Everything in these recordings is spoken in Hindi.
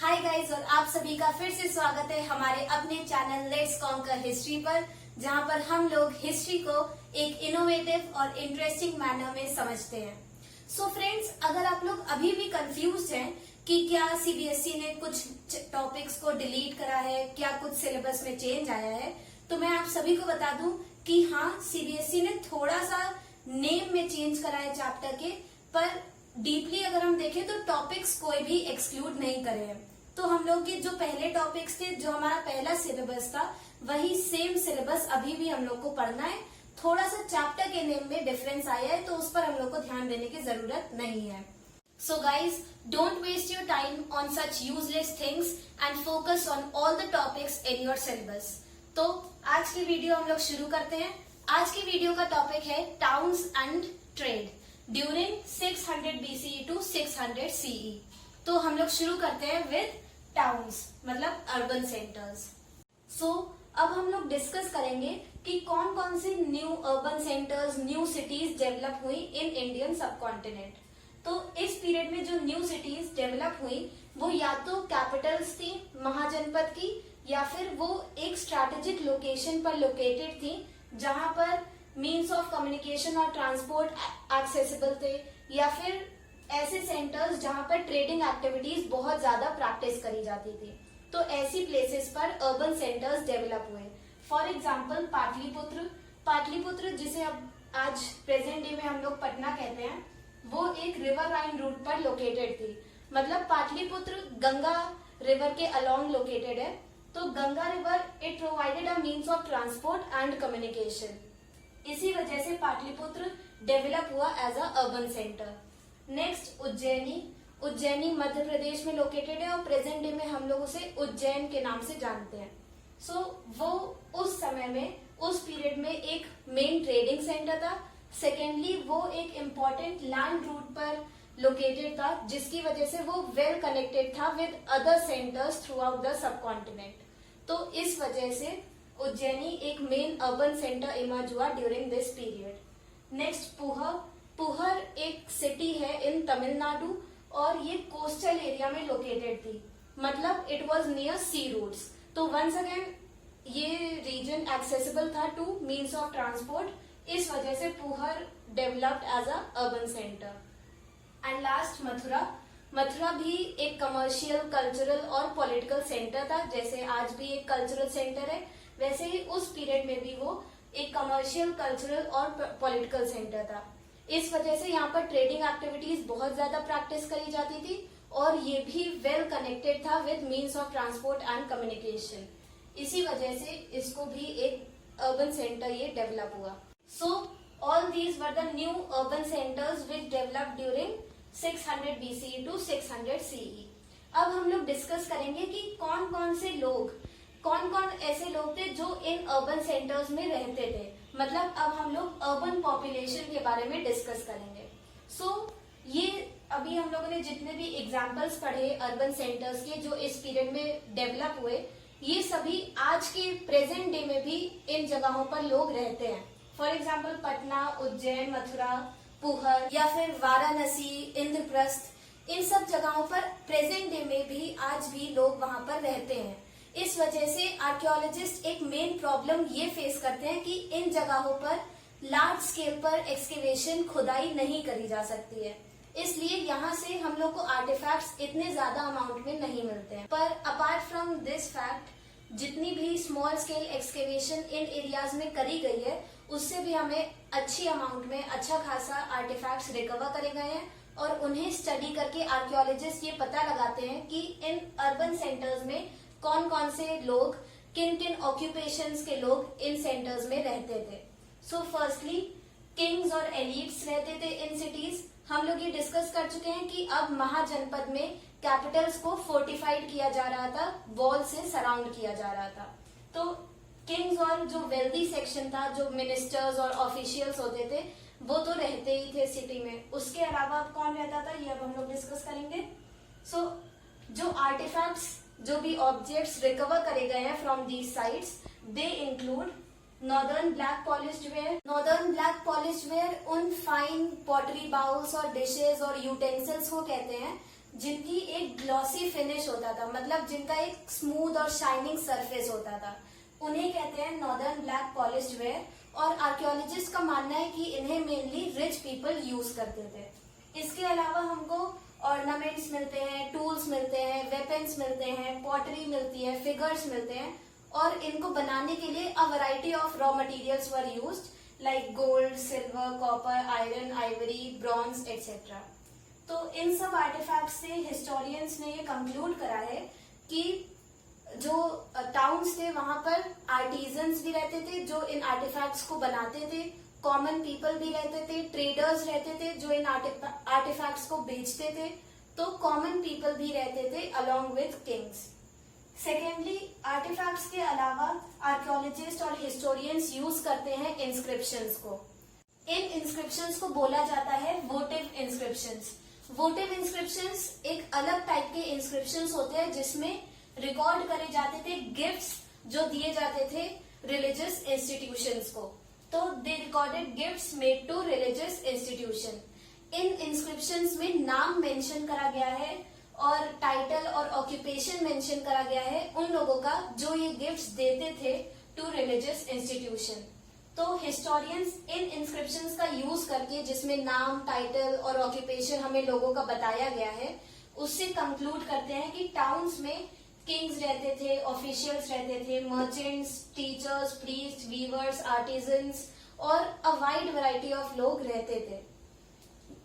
हाय गाइस, और आप सभी का फिर से स्वागत है हमारे अपने चैनल लेट्स कॉन्कर हिस्ट्री पर, जहां पर हम लोग हिस्ट्री को एक इनोवेटिव और इंटरेस्टिंग मैनर में समझते हैं। सो फ्रेंड्स, अगर आप लोग अभी भी कंफ्यूज हैं कि क्या सीबीएसई ने कुछ टॉपिक्स को डिलीट करा है, क्या कुछ सिलेबस में चेंज आया है, तो मैं आप सभी को बता दूं कि हाँ, सीबीएसई ने थोड़ा सा नेम में चेंज करा है चैप्टर के, पर डीपली अगर हम देखें तो टॉपिक्स कोई भी एक्सक्लूड नहीं करे हैं। तो हम लोग के जो पहले टॉपिक्स थे, जो हमारा पहला सिलेबस था, वही सेम सिलेबस अभी भी हम लोग को पढ़ना है। थोड़ा सा चैप्टर के नेम में डिफरेंस आया है, तो उस पर हम लोग को ध्यान देने की जरूरत नहीं है। So guys, don't waste your time on such useless things and focus on all the topics in your syllabus. तो आज की वीडियो हम लोग शुरू करते हैं। आज की वीडियो का टॉपिक है towns and trade during 600 BCE to 600 CE। तो हम लोग शुरू करते हैं विद टाउन्स, मतलब अर्बन सेंटर्स। सो अब हम लोग डिस्कस करेंगे कि कौन कौन सी new urban centres, new cities develop हुई इन इंडियन सब कॉन्टिनेंट। तो इस पीरियड में जो न्यू सिटीज डेवलप हुई वो या तो कैपिटल्स थी महाजनपद की, या फिर वो एक स्ट्रैटेजिक लोकेशन पर लोकेटेड थी जहां पर मीन्स ऑफ कम्युनिकेशन और ट्रांसपोर्ट एक्सेसिबल थे, या फिर ऐसे सेंटर्स जहां पर ट्रेडिंग एक्टिविटीज बहुत ज्यादा प्रैक्टिस करी जाती थी। तो ऐसी प्लेसेस पर अर्बन सेंटर्स डेवलप हुए। फॉर एग्जाम्पल पाटलिपुत्र जिसे अब आज प्रेजेंट डे में हम लोग पटना कहते हैं, वो एक रिवर लाइन रूट पर लोकेटेड थी। मतलब पाटलिपुत्र गंगा रिवर के अलोंग लोकेटेड है। तो Ganga river it provided a means of transport and communication. इसी वजह से पाटलिपुत्र डेवलप हुआ as a urban centre. Next Ujjaini Madhya Pradesh में लोकेटेड है, और प्रेजेंट डे में हम लोग उसे उज्जैन के नाम से जानते हैं। सो वो उस समय में, उस पीरियड में एक मेन ट्रेडिंग सेंटर था। सेकेंडली, वो एक इम्पोर्टेंट लैंड रूट पर लोकेटेड था, जिसकी वजह से वो वेल कनेक्टेड था with other centres through out the sub continent. तो इस वजह से उज्जैनी एक मेन अर्बन सेंटर इमर्ज हुआ during this period. Next Puhar एक सिटी है इन तमिलनाडु, और ये कोस्टल एरिया में लोकेटेड थी। मतलब it was near sea routes. तो वंस अगेन ये रीजन एक्सेसिबल था टू मीन्स ऑफ ट्रांसपोर्ट। इस वजह से Puhar developed as a urban centre. And last Mathura भी एक कमर्शियल, कल्चरल और पॉलिटिकल सेंटर था। जैसे आज भी एक कल्चरल सेंटर है, वैसे ही उस पीरियड में भी वो एक कमर्शियल, कल्चरल और पॉलिटिकल सेंटर था। इस वजह से यहाँ पर ट्रेडिंग एक्टिविटीज बहुत ज्यादा प्रैक्टिस करी जाती थी, और ये भी वेल कनेक्टेड था with means of transport and communication. इसी वजह से इसको भी एक अर्बन सेंटर ये डेवलप हुआ। So all these were the new urban centres which develop during 600 BCE to 600 CE। अब हम लोग डिस्कस करेंगे कि कौन कौन ऐसे लोग थे जो इन अर्बन सेंटर्स में रहते थे। मतलब अब हम लोग अर्बन पॉपुलेशन के बारे में डिस्कस करेंगे। सो ये अभी हम लोगों ने जितने भी एग्जांपल्स पढ़े अर्बन सेंटर्स के जो इस पीरियड में डेवलप हुए, ये सभी आज के प्रेजेंट डे में भी इन जगहों पर लोग रहते हैं। फॉर एग्जाम्पल पटना, उज्जैन, मथुरा, पुहर, या फिर वाराणसी, इंद्रप्रस्थ, इन सब जगहों पर प्रेजेंट डे में भी आज भी लोग वहां पर रहते हैं। इस वजह से आर्कियोलॉजिस्ट एक मेन प्रॉब्लम ये फेस करते हैं कि इन जगहों पर लार्ज स्केल पर एक्सकेवेशन, खुदाई नहीं करी जा सकती है। इसलिए यहाँ से हम लोग को आर्टिफैक्ट्स इतने ज्यादा अमाउंट में नहीं मिलते हैं। पर अपार्ट फ्रॉम दिस फैक्ट, जितनी भी स्मॉल स्केल एक्सकेवेशन इन एरियाज में करी गई है, उससे भी हमें अच्छी अमाउंट में अच्छा खासा आर्टिफैक्ट्स रिकवर करे गए हैं, और उन्हें स्टडी करके आर्कियोलॉजिस्ट ये पता लगाते हैं कि इन अर्बन सेंटर्स में कौन कौन से लोग, किन किन ऑक्यूपेशंस के लोग इन सेंटर्स में रहते थे। सो फर्स्टली, किंग्स और एलिट्स रहते थे इन सिटीज। हम लोग ये डिस्कस कर चुके हैं कि अब महाजनपद में कैपिटल्स को फोर्टिफाइड किया जा रहा था, वॉल से सराउंड किया जा रहा था। तो किंग्स और जो वेल्दी सेक्शन था, जो मिनिस्टर्स और ऑफिशियल्स होते थे, वो तो रहते ही थे सिटी में। उसके अलावा अब कौन रहता था, ये अब हम लोग डिस्कस करेंगे। सो जो आर्टिफैक्ट्स, जो भी ऑब्जेक्ट्स रिकवर करे गए हैं from these sites, they include northern black polished where उन फाइन पॉटरी बाउल्स और डिशेज और यूटेंसिल्स को कहते हैं जिनकी एक ग्लॉसी फिनिश होता था, मतलब जिनका एक स्मूथ और शाइनिंग सरफेस होता था, उन्हें कहते हैं नॉर्दर्न ब्लैक पॉलिश्ड वेयर। और आर्कियोलॉजिस्ट का मानना है कि इन्हें मेनली रिच पीपल यूज करते थे। इसके अलावा हमको ऑर्नामेंट्स मिलते हैं, टूल्स मिलते हैं, वेपन्स मिलते हैं, पॉटरी मिलती है, फिगर्स मिलते हैं, और इनको बनाने के लिए a variety of raw materials were used like gold, silver, copper, iron, Ivory, bronze etcetera. तो इन सब आर्टिफैक्ट्स से हिस्टोरियंस ने ये कंक्लूड करा है कि जो टाउन्स थे वहां पर आर्टिजन्स भी रहते थे जो इन आर्टिफैक्ट्स को बनाते थे, कॉमन पीपल भी रहते थे, ट्रेडर्स रहते थे जो इन आर्टिफैक्ट्स को बेचते थे, तो कॉमन पीपल भी रहते थे along with kings. Secondly, artefacts के अलावा आर्कियोलॉजिस्ट और हिस्टोरियंस यूज करते हैं इंस्क्रिप्शंस को। इन इंस्क्रिप्शंस को बोला जाता है वोटिव इंस्क्रिप्शंस। वोटिव इंस्क्रिप्शंस एक अलग टाइप के इंस्क्रिप्शंस होते हैं जिसमें रिकॉर्ड करे जाते थे गिफ्ट्स जो दिए जाते थे रिलीजियस इंस्टीट्यूशंस को। तो they recorded gifts made to religious institution. इन इंस्क्रिप्शंस में नाम मेंशन करा गया है और टाइटल और ऑक्यूपेशन मेंशन करा गया है उन लोगों का जो ये गिफ्ट्स देते थे टू रिलीजियस इंस्टीट्यूशन। तो हिस्टोरियंस इन इंस्क्रिप्शंस का यूज करके, जिसमें नाम, टाइटल और ऑक्यूपेशन हमें लोगों का बताया गया है, उससे कंक्लूड करते हैं कि टाउन्स में किंग्स रहते थे, ऑफिशियल्स रहते थे, merchants, teachers, priest, weavers, artisans और अ वाइड वैरायटी ऑफ लोग रहते थे।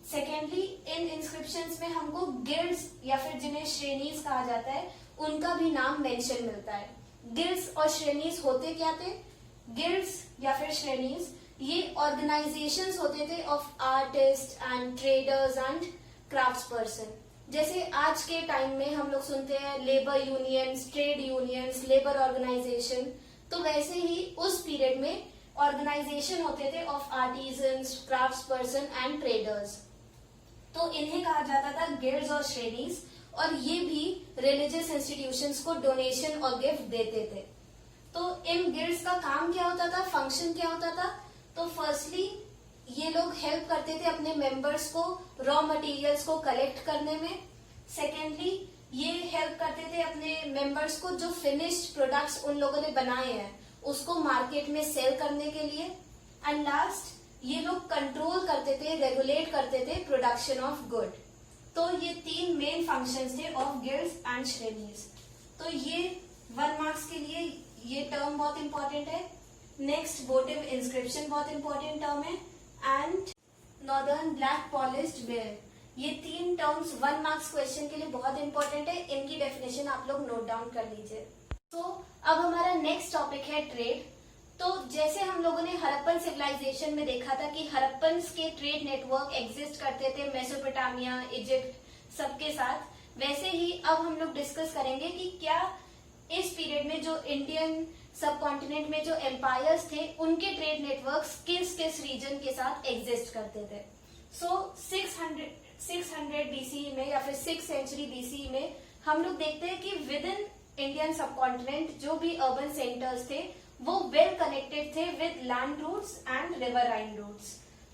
सेकेंडली, इन इंस्क्रिप्शंस में हमको गिल्ड्स या फिर जिन्हें श्रेणीज कहा जाता है उनका भी नाम मेंशन मिलता है। गिल्ड्स और श्रेणीज होते क्या थे? गिल्ड्स या फिर श्रेणीज ये ऑर्गेनाइजेशंस होते थे of artist and traders and crafts person. जैसे आज के टाइम में हम लोग सुनते हैं labour unions, trade unions, labour organisation, तो वैसे ही उस पीरियड में ऑर्गेनाइजेशन होते थे of artisans, crafts person and traders. तो इन्हें कहा जाता था गिल्ड्स और श्रेणीज, और ये भी रिलीजियस इंस्टीट्यूशंस को डोनेशन और गिफ्ट देते थे। तो इन गिल्ड्स का काम क्या होता था, फंक्शन क्या होता था? तो फर्स्टली ये लोग हेल्प करते थे अपने मेंबर्स को रॉ मटेरियल्स को कलेक्ट करने में। सेकेंडली, ये हेल्प करते थे अपने मेंबर्स को जो फिनिश्ड प्रोडक्ट्स उन लोगों ने बनाए हैं उसको मार्केट में सेल करने के लिए। एंड लास्ट, ये लोग कंट्रोल करते थे, रेगुलेट करते थे प्रोडक्शन ऑफ गुड। तो ये तीन मेन फंक्शंस थे ऑफ गिल्ड्स एंड श्रेणीज। तो ये 1 मार्क्स के लिए ये टर्म बहुत इंपॉर्टेंट है। नेक्स्ट, वोटिव इंस्क्रिप्शन बहुत इंपॉर्टेंट टर्म है, and northern black polished where. ये तीन टर्म्स 1 मार्क्स क्वेश्चन के लिए बहुत इंपॉर्टेंट है। इनकी डेफिनेशन आप लोग नोट डाउन कर लीजिए। तो अब हमारा नेक्स्ट टॉपिक है ट्रेड। तो जैसे हम लोगों ने हड़प्पन सिविलाइजेशन में देखा था कि हड़प्पन के ट्रेड नेटवर्क एग्जिस्ट करते थे मेसोपोटामिया, इजिप्ट सबके साथ, वैसे ही अब हम लोग डिस्कस करेंगे कि क्या इस पीरियड में जो इंडियन सब कॉन्टिनेंट में जो एम्पायर्स थे उनके ट्रेड नेटवर्क्स किस किस रीजन के साथ एग्जिस्ट करते थे। सो 600 बीसी में या फिर 6th सेंचुरी बीसी में हम लोग देखते हैं कि within Indian subcontinent जो भी अर्बन सेंटर्स थे वो वेल कनेक्टेड थे with land routes and riverine routes.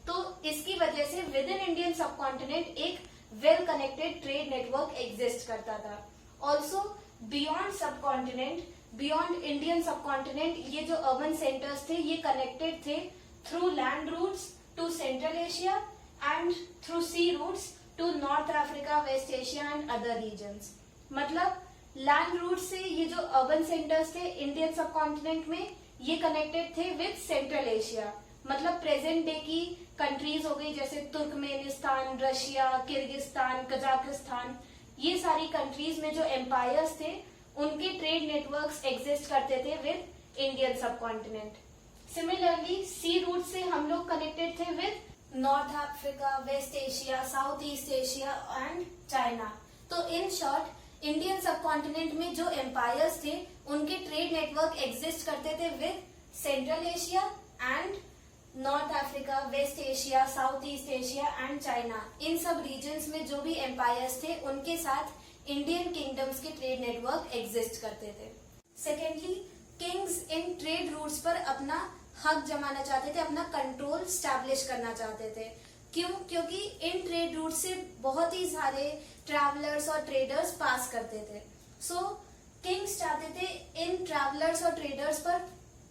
तो इसकी वजह से within Indian subcontinent एक well connected trade network exist करता था। Also beyond subcontinent, beyond Indian subcontinent, ये जो अर्बन सेंटर्स थे ये कनेक्टेड थे through land routes to Central Asia and through sea routes to North Africa, waste Asia and other regions. मतलब लैंड रूट से ये जो अर्बन सेंटर्स थे इंडियन सब कॉन्टिनेंट में ये कनेक्टेड थे विद सेंट्रल एशिया। मतलब प्रेजेंट डे की कंट्रीज हो गई जैसे तुर्कमेनिस्तान, रशिया, किर्गिस्तान, कजाकिस्तान, ये सारी कंट्रीज में जो एम्पायर्स थे उनके ट्रेड नेटवर्क्स एग्जिस्ट करते थे with Indian subcontinent. Similarly sea route से हम लोग कनेक्टेड थे with North Africa, waste Asia, south east Asia and China. तो in short Indian subcontinent में जो एम्पायर्स थे उनके ट्रेड नेटवर्क एग्जिस्ट करते थे with central Asia and north Africa, waste Asia, south east Asia and China. इन सब रीजन्स में जो भी एम्पायर्स थे उनके साथ इंडियन किंगडम्स के ट्रेड नेटवर्क एग्जिस्ट करते थे। सेकेंडली, किंग्स इन ट्रेड रूट्स पर अपना हक जमाना चाहते थे, अपना कंट्रोल स्टैब्लिश करना चाहते थे। क्यों? क्योंकि इन ट्रेड रूट से बहुत ही सारे ट्रैवलर्स और ट्रेडर्स पास करते थे। सो किंग्स चाहते थे इन ट्रैवलर्स और ट्रेडर्स पर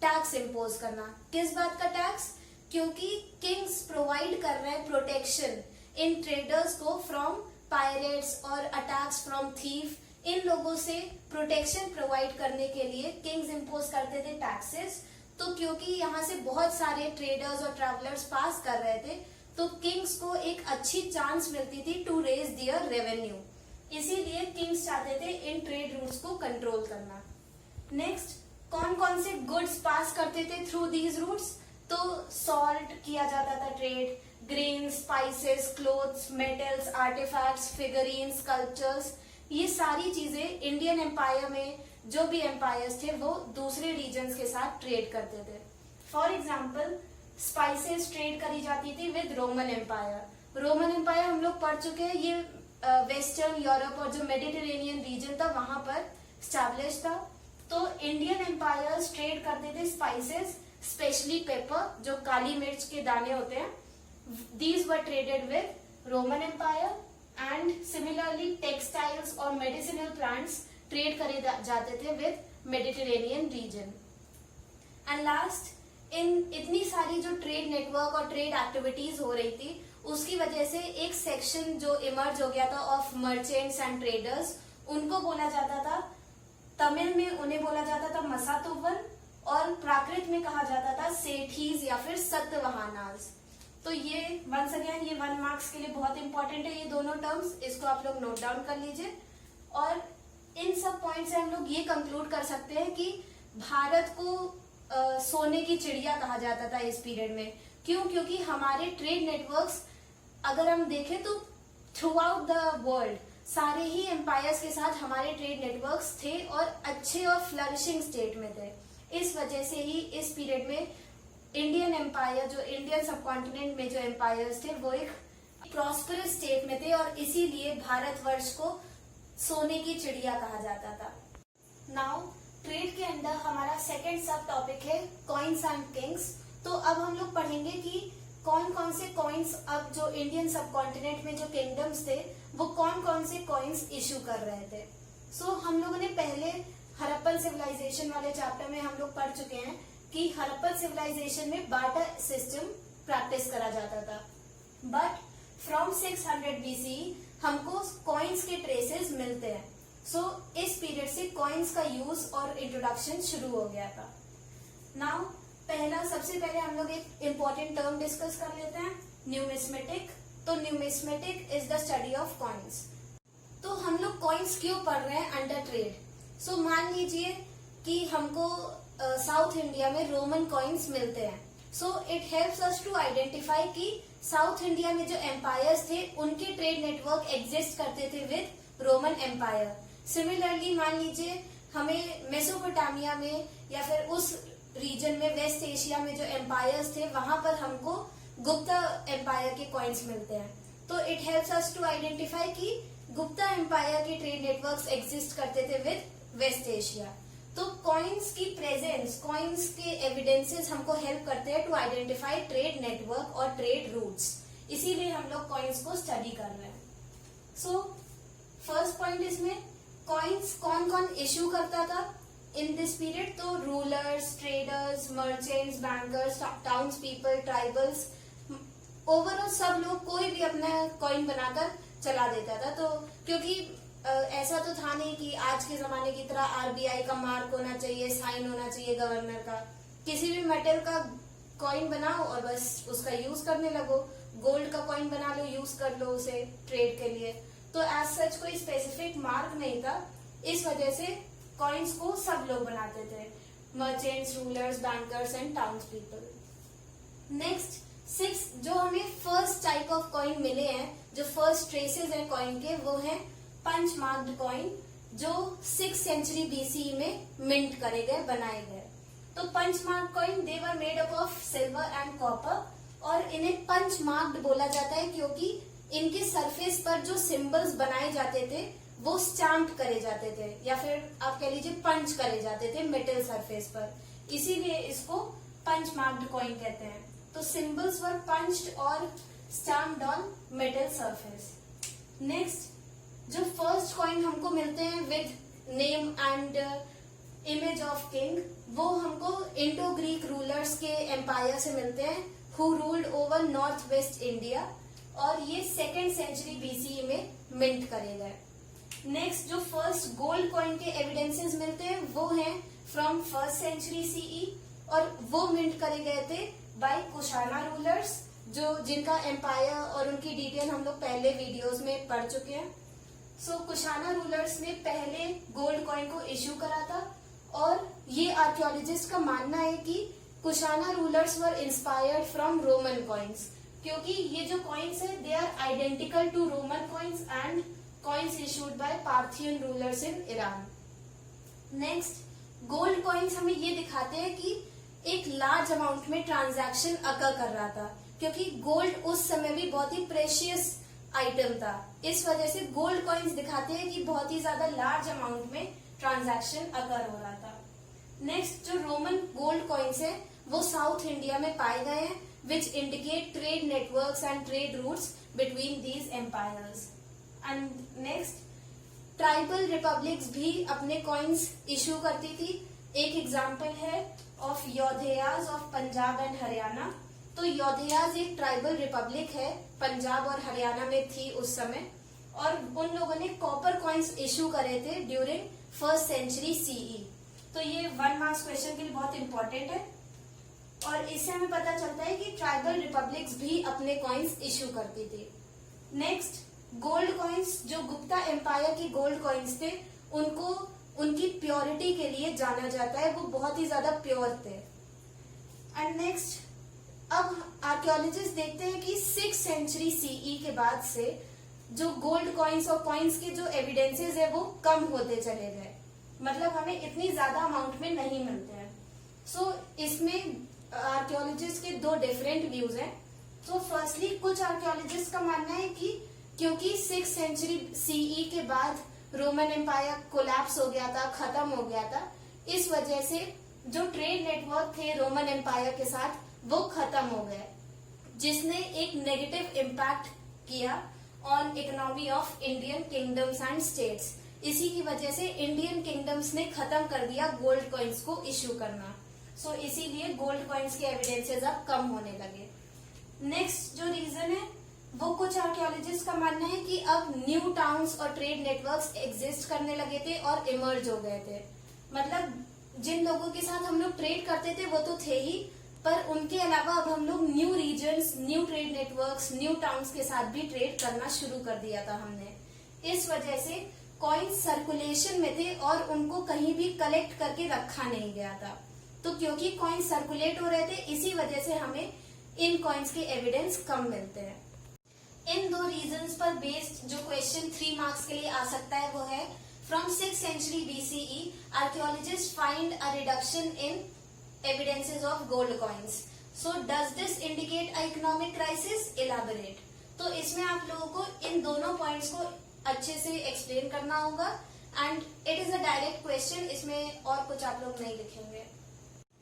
टैक्स इम्पोज करना। किस बात का टैक्स? क्योंकि किंग्स प्रोवाइड कर रहे हैं प्रोटेक्शन इन ट्रेडर्स को फ्रॉम पायरेट्स और अटैक्स फ्रॉम थीफ। इन लोगों से प्रोटेक्शन प्रोवाइड करने के लिए किंग्स इम्पोज करते थे टैक्सेस। तो क्योंकि यहाँ से बहुत सारे ट्रेडर्स और ट्रैवलर्स पास कर रहे थे, तो किंग्स को एक अच्छी चांस मिलती थी टू रेज देयर रेवेन्यू। इसीलिए किंग्स चाहते थे इन ट्रेड रूट्स को कंट्रोल करना। नेक्स्ट, कौन कौन से गुड्स पास करते थे थ्रू दीज रूट्स? तो सॉल्ट किया जाता था trade, grain, spices, clothes, metals, artefacts, figurines, sculptures. ये सारी चीजें इंडियन एम्पायर में जो भी एम्पायर्स थे वो दूसरे रीजन्स के साथ ट्रेड करते थे। फॉर एग्जाम्पल, स्पाइसेस ट्रेड करी जाती थी with Roman empire. Roman empire हम लोग पढ़ चुके हैं, ये वेस्टर्न यूरोप और जो मेडिटेरेनियन रीजन था वहां पर स्टैब्लिश था। तो इंडियन एम्पायर्स ट्रेड करते थे स्पाइसेस, स्पेशली पेपर, जो काली मिर्च के दाने होते हैं। These were traded with Roman Empire, and similarly textiles और medicinal plants ट्रेड करे जाते थे with Mediterranean region. And last, इन इतनी सारी जो ट्रेड नेटवर्क और ट्रेड एक्टिविटीज हो रही थी, उसकी वजह से एक सेक्शन जो इमर्ज हो गया था ऑफ मर्चेंट्स एंड ट्रेडर्स, उनको बोला जाता था, तमिल में उन्हें बोला जाता था मसातुवन, और प्राकृत में कहा जाता था सेठीज या फिर सत्यवाहनास। तो ये वंस अगेन ये 1 मार्क्स के लिए बहुत इंपॉर्टेंट है ये दोनों टर्म्स, इसको आप लोग नोट डाउन कर लीजिए। और इन सब पॉइंट से हम लोग ये कंक्लूड कर सकते हैं कि भारत को सोने की चिड़िया कहा जाता था इस पीरियड में। क्यों? क्योंकि हमारे ट्रेड नेटवर्क्स अगर हम देखें तो थ्रू आउट द वर्ल्ड सारे ही एम्पायर्स के साथ हमारे ट्रेड नेटवर्क्स थे और अच्छे और फ्लरिशिंग स्टेट में थे। इस वजह से ही इस पीरियड में इंडियन एम्पायर, जो इंडियन सबकॉन्टिनेंट में जो एम्पायर्स थे, वो एक प्रॉस्परस स्टेट में थे और इसीलिए भारतवर्ष को सोने की चिड़िया कहा जाता था। नाउ ट्रेड के अंदर हमारा सेकंड सब टॉपिक है कॉइन्स एंड किंग्स। तो अब हम लोग पढ़ेंगे कि कौन कौन से कॉइन्स अब जो इंडियन सबकॉन्टिनेंट में जो किंगडम्स थे वो कौन कौन से कॉइन्स इशू कर रहे थे। सो हम लोगों ने पहले हड़प्पन सिविलाइजेशन वाले चैप्टर में हम लोग पढ़ चुके हैं कि हड़प्पन सिविलाइजेशन में बार्टर सिस्टम प्रैक्टिस करा जाता था, बट फ्रॉम 600 BC हमको कॉइन्स के ट्रेसेस मिलते हैं। सो इस पीरियड से कॉइन्स का यूज और इंट्रोडक्शन शुरू हो गया था। नाउ सबसे पहले हम लोग एक इम्पोर्टेंट टर्म डिस्कस कर लेते हैं, न्यूमिस्मेटिक। तो numismatic is the study of coins. तो हम लोग कॉइन्स क्यों पढ़ रहे हैं अंडर ट्रेड? सो मान लीजिए कि हमको साउथ इंडिया में रोमन कॉइन्स मिलते हैं। So it helps us to identify कि साउथ इंडिया में जो एम्पायर्स थे उनके ट्रेड नेटवर्क एग्जिस्ट करते थे विद रोमन एम्पायर। सिमिलरली मान लीजिए हमें मेसोपोटामिया में या फिर उस रीजन में वेस्ट एशिया में जो एम्पायर्स थे वहां पर हमको गुप्ता एम्पायर के कॉइन्स मिलते हैं। तो it helps us to identify कि गुप्ता एम्पायर के ट्रेड नेटवर्क्स एग्जिस्ट करते थे विद वेस्ट एशिया। तो कॉइन्स की प्रेजेंस, कॉइन्स के एविडेंसेस हमको हेल्प करते हैं टू आइडेंटिफाई ट्रेड नेटवर्क और ट्रेड रूट्स। इसीलिए हम लोग कॉइन्स को स्टडी कर रहे हैं। सो फर्स्ट पॉइंट इसमें कॉइन्स कौन कौन इश्यू करता था इन दिस पीरियड? तो rulers, traders, merchants, bankers, towns people, tribals, overall सब लोग कोई भी अपना कॉइन बनाकर चला देता था। तो क्योंकि ऐसा तो था नहीं कि आज के जमाने की तरह आरबीआई का मार्क होना चाहिए, साइन होना चाहिए गवर्नर का। किसी भी मेटल का कॉइन बनाओ और बस उसका यूज करने लगो। गोल्ड का कॉइन बना लो, यूज कर लो उसे ट्रेड के लिए। तो एज सच कोई स्पेसिफिक मार्क नहीं था, इस वजह से कॉइन्स को सब लोग बनाते थे, merchants, rulers, bankers and towns people. Next 6 जो हमें फर्स्ट टाइप ऑफ कॉइन मिले हैं, जो फर्स्ट ट्रेसेस हैं कॉइन के, वो हैं पंच मार्क्ड कॉइन, जो 6th सेंचुरी BCE में मिंट करे गए, बनाए गए। तो punch marked coin they were made up of silver and copper, और इन्हें पंच मार्क्ड बोला जाता है क्योंकि इनके सरफेस पर जो सिंबल्स बनाए जाते थे वो स्टैम्प करे जाते थे, या फिर आप कह लीजिए पंच करे जाते थे मेटल सरफेस पर, इसीलिए इसको पंच मार्क्ड कॉइन कहते हैं। तो सिंबल्स वर पंच्ड और stamped on metal surface. Next, जो फर्स्ट कॉइन हमको मिलते हैं with name and image of king, वो हमको इंडो ग्रीक रूलर्स के एम्पायर से मिलते हैं who ruled over north west India, और ये 2nd सेंचुरी बीसी में मिंट करे गए. नेक्स्ट, जो फर्स्ट गोल्ड कॉइन के एविडेंसेस मिलते हैं वो हैं फ्रॉम 1st सेंचुरी सीई, और वो मिंट करे गए थे बाय कुशाना रूलर्स, जो जिनका एम्पायर और उनकी डिटेल हम लोग पहले वीडियोस में पढ़ चुके हैं. सो कुशाना रूलर्स ने पहले गोल्ड कॉइन को इश्यू करा था, और ये आर्कियोलॉजिस्ट का मानना है कि Kushana rulers were inspired from Roman coins, क्योंकि ये जो कॉइन्स है they are identical to Roman coins and coins issued by Parthian rulers in Iran. Next, gold coins हमें ये दिखाते हैं कि एक लार्ज अमाउंट में ट्रांजैक्शन अकर कर रहा था, क्योंकि गोल्ड उस समय भी बहुत ही प्रेशियस आइटम था. इस वजह से गोल्ड कॉइन्स दिखाते हैं कि बहुत ही ज्यादा लार्ज अमाउंट में ट्रांजैक्शन अकर हो रहा था. नेक्स्ट, जो रोमन गोल्ड कॉइन्स है वो साउथ इंडिया में पाए गए हैं, which indicate trade networks and trade routes between these empires. And next, tribal republics भी अपने कॉइन्स इश्यू करती थी. एक एग्जाम्पल है of Yaudheyas of Punjab and Haryana. तो योधेयाज एक ट्राइबल रिपब्लिक है, पंजाब और हरियाणा में थी उस समय, और उन लोगों ने कॉपर कॉइन्स इश्यू करे थे ड्यूरिंग 1st सेंचुरी सीई. तो ये 1 मार्क्स क्वेश्चन के लिए बहुत इंपॉर्टेंट है, और इससे हमें पता चलता है कि ट्राइबल रिपब्लिक्स भी अपने कॉइन्स इश्यू करती थी. नेक्स्ट, गोल्ड कॉइन्स, जो गुप्ता एम्पायर की गोल्ड कॉइन्स थे उनको उनकी प्योरिटी के लिए जाना जाता है, वो बहुत ही ज्यादा प्योर थे. एंड नेक्स्ट, अब आर्कियोलॉजिस्ट देखते हैं कि 6th सेंचुरी सीई के बाद से जो गोल्ड कॉइन्स और कॉइन्स के जो एविडेंसेस है वो कम होते चले गए, मतलब हमें इतनी ज्यादा अमाउंट में नहीं मिलते हैं. सो इसमें आर्कियोलॉजिस्ट के 2 डिफरेंट व्यूज हैं. तो फर्स्टली कुछ आर्कियोलॉजिस्ट का मानना है कि क्योंकि 6th सेंचुरी सीई के बाद रोमन एम्पायर कोलैप्स हो गया था, खत्म हो गया था, इस वजह से जो ट्रेड नेटवर्क थे रोमन एम्पायर के साथ वो खत्म हो गए, जिसने एक नेगेटिव इम्पैक्ट किया on economy of Indian kingdoms and states. इसी की वजह से इंडियन किंगडम्स ने खत्म कर दिया गोल्ड कॉइन्स को इश्यू करना. सो इसीलिए गोल्ड कॉइन्स के एविडेंसेस अब कम होने लगे. नेक्स्ट जो रीजन है वो कुछ आर्कियोलॉजिस्ट का मानना है कि अब न्यू टाउन्स और ट्रेड नेटवर्क्स एग्जिस्ट करने लगे थे और इमर्ज हो गए थे. मतलब जिन लोगों के साथ हम लोग ट्रेड करते थे वो तो थे ही, पर उनके अलावा अब हम लोग new regions, new trade networks, new towns के साथ भी ट्रेड करना शुरू कर दिया था हमने. इस वजह से कॉइन्स सर्कुलेशन में थे और उनको कहीं भी कलेक्ट करके रखा नहीं गया था. तो क्योंकि कॉइन्स सर्कुलेट हो रहे थे इसी वजह से हमें इन कॉइन्स के एविडेंस कम मिलते हैं. इन 2 रीजंस पर बेस्ड जो क्वेश्चन 3 मार्क्स के लिए आ सकता है वो है from 6th century BCE archaeologist find a reduction in evidences of gold coins. So does this indicate a economic crisis? Elaborate. तो इसमें आप लोगों को इन दोनों पॉइंट्स को अच्छे से एक्सप्लेन करना होगा, and it is a direct question, इसमें और कुछ आप लोग नहीं लिखेंगे.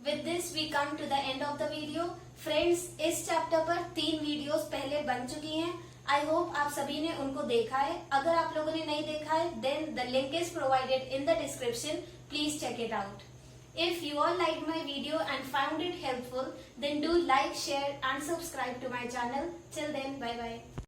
With this we come to the end of the video. Friends, इस चैप्टर पर 3 वीडियोस पहले बन चुकी हैं. आई होप आप सभी ने उनको देखा है. अगर आप लोगों ने नहीं देखा है then the link is provided in the description. Please check it out. If you all liked my video and found it helpful, then do like, share and subscribe to my channel. Till then, bye bye.